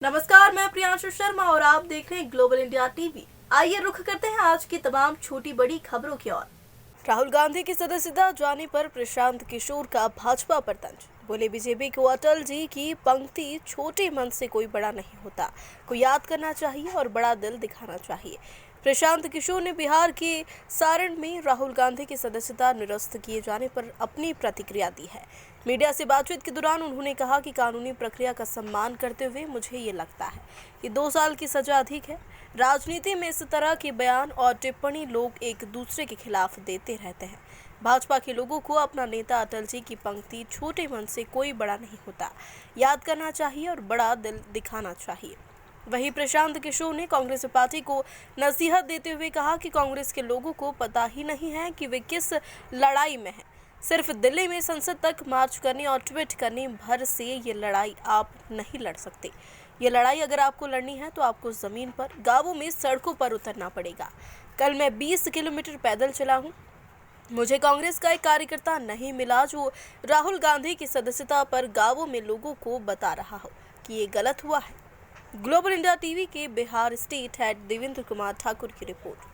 नमस्कार, मैं प्रियांशु शर्मा और आप देख रहे हैं ग्लोबल इंडिया टीवी। आइए रुख करते हैं आज की तमाम छोटी बड़ी खबरों की ओर। राहुल गांधी की सदस्यता जाने पर प्रशांत किशोर का भाजपा पर तंज। बोले, बीजेपी को अटल जी की पंक्ति छोटे मन से कोई बड़ा नहीं होता, को याद करना चाहिए और बड़ा दिल दिखाना चाहिए। प्रशांत किशोर ने बिहार के सारण में राहुल गांधी की सदस्यता निरस्त किए जाने पर अपनी प्रतिक्रिया दी है। मीडिया से बातचीत के दौरान उन्होंने कहा कि कानूनी प्रक्रिया का सम्मान करते हुए मुझे ये लगता है कि 2 साल की सजा अधिक है। राजनीति में इस तरह के बयान और टिप्पणी लोग एक दूसरे के खिलाफ देते रहते हैं। भाजपा के लोगों को अपना नेता अटल जी की पंक्ति छोटे मन से कोई बड़ा नहीं होता, याद करना चाहिए और बड़ा दिल दिखाना चाहिए। वहीं प्रशांत किशोर ने कांग्रेस पार्टी को नसीहत देते हुए कहा कि कांग्रेस के लोगों को पता ही नहीं है कि वे किस लड़ाई में हैं। सिर्फ दिल्ली में संसद तक मार्च करने और ट्वीट करने भर से ये लड़ाई आप नहीं लड़ सकते। ये लड़ाई अगर आपको लड़नी है तो आपको जमीन पर, गांवों में, सड़कों पर उतरना पड़ेगा। कल मैं 20 किलोमीटर पैदल चला हूँ। मुझे कांग्रेस का एक कार्यकर्ता नहीं मिला जो राहुल गांधी की सदस्यता पर गांवों में लोगों को बता रहा हो कि ये गलत हुआ है। ग्लोबल इंडिया टीवी के बिहार स्टेट हेड देवेंद्र कुमार ठाकुर की रिपोर्ट।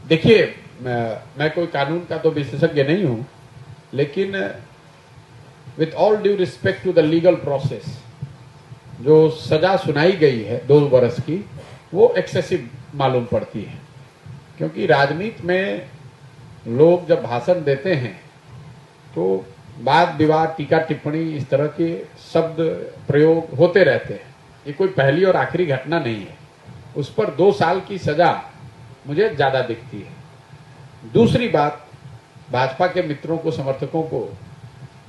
देखिए, मैं कोई कानून का तो विशेषज्ञ नहीं हूं, लेकिन with all due respect to the legal process, जो सजा सुनाई गई है 2 वर्ष की, वो एक्सेसिव मालूम पड़ती है। क्योंकि राजनीति में लोग जब भाषण देते हैं तो वाद विवाद, टीका टिप्पणी, इस तरह के शब्द प्रयोग होते रहते हैं। ये कोई पहली और आखिरी घटना नहीं है। उस पर 2 साल की सजा मुझे ज्यादा दिखती है। दूसरी बात, भाजपा के मित्रों को, समर्थकों को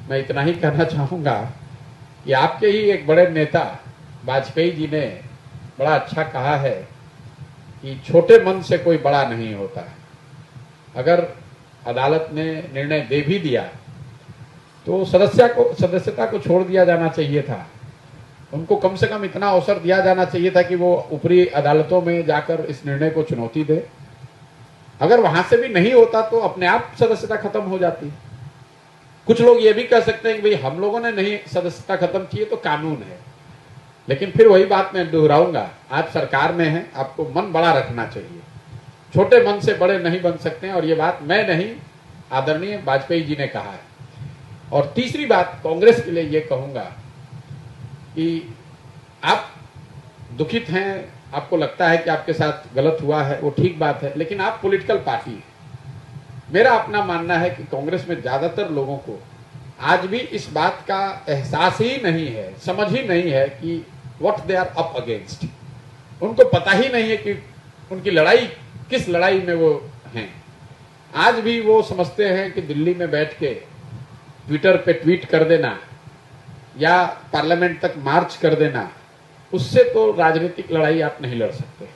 मैं इतना ही कहना चाहूंगा कि आपके ही एक बड़े नेता वाजपेयी जी ने बड़ा अच्छा कहा है कि छोटे मन से कोई बड़ा नहीं होता है। अगर अदालत ने निर्णय दे भी दिया तो सदस्यता को छोड़ दिया जाना चाहिए था। उनको कम से कम इतना अवसर दिया जाना चाहिए था कि वो ऊपरी अदालतों में जाकर इस निर्णय को चुनौती दे। अगर वहां से भी नहीं होता तो अपने आप सदस्यता खत्म हो जाती। कुछ लोग ये भी कह सकते हैं कि भाई हम लोगों ने नहीं सदस्यता खत्म की है तो कानून है, लेकिन फिर वही बात मैं दोहराऊंगा, आप सरकार में हैं, आपको मन बड़ा रखना चाहिए। छोटे मन से बड़े नहीं बन सकते हैं, और ये बात मैं नहीं, आदरणीय वाजपेयी जी ने कहा है। और तीसरी बात, कांग्रेस के लिए ये कहूंगा कि आप दुखित हैं, आपको लगता है कि आपके साथ गलत हुआ है, वो ठीक बात है, लेकिन आप पॉलिटिकल पार्टी हैं। मेरा अपना मानना है कि कांग्रेस में ज्यादातर लोगों को आज भी इस बात का एहसास ही नहीं है, समझ ही नहीं है कि what they are up against. उनको पता ही नहीं है कि उनकी लड़ाई किस लड़ाई में वो हैं। आज भी वो समझते हैं कि दिल्ली में बैठ के ट्विटर पे ट्वीट कर देना या पार्लियामेंट तक मार्च कर देना, उससे तो राजनीतिक लड़ाई आप नहीं लड़ सकते।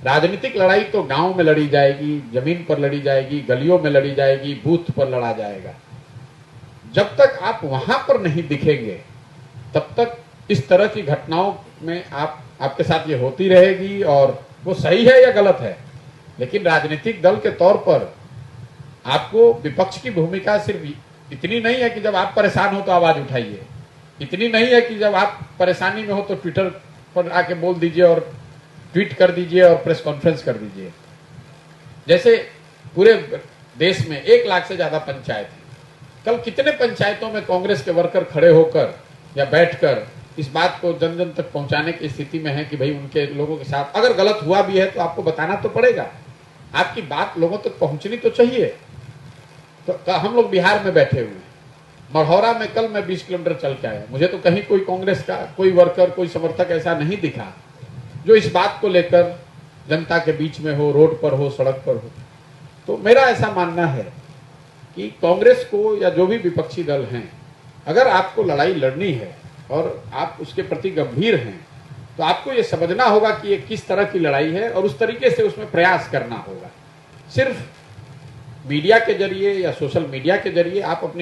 राजनीतिक लड़ाई तो गांव में लड़ी जाएगी, जमीन पर लड़ी जाएगी, गलियों में लड़ी जाएगी, बूथ पर लड़ा जाएगा। जब तक आप वहां पर नहीं दिखेंगे तब तक इस तरह की घटनाओं में आपके साथ ये होती रहेगी, और वो सही है या गलत है। लेकिन राजनीतिक दल के तौर पर आपको विपक्ष की भूमिका सिर्फ इतनी नहीं है कि जब आप परेशान हो तो आवाज उठाइए, इतनी नहीं है कि जब आप परेशानी में हो तो ट्विटर पर आके बोल दीजिए और ट्वीट कर दीजिए और प्रेस कॉन्फ्रेंस कर दीजिए। जैसे पूरे देश में 1 लाख से ज्यादा पंचायत है। कल कितने पंचायतों में कांग्रेस के वर्कर खड़े होकर या बैठकर इस बात को जन जन तक पहुंचाने की स्थिति में है कि भाई उनके लोगों के साथ अगर गलत हुआ भी है तो आपको बताना तो पड़ेगा, आपकी बात लोगों तक पहुंचनी तो चाहिए। तो हम लोग बिहार में बैठे हुए हैं, मढ़ौरा में कल मैं 20 किलोमीटर चल के आया। मुझे तो कहीं कोई कांग्रेस का कोई वर्कर, कोई समर्थक ऐसा नहीं दिखा जो इस बात को लेकर जनता के बीच में हो, रोड पर हो, सड़क पर हो। तो मेरा ऐसा मानना है कि कांग्रेस को या जो भी विपक्षी दल हैं, अगर आपको लड़ाई लड़नी है और आप उसके प्रति गंभीर हैं तो आपको ये समझना होगा कि ये किस तरह की लड़ाई है और उस तरीके से उसमें प्रयास करना होगा। सिर्फ मीडिया के जरिए या सोशल मीडिया के जरिए आप अपनी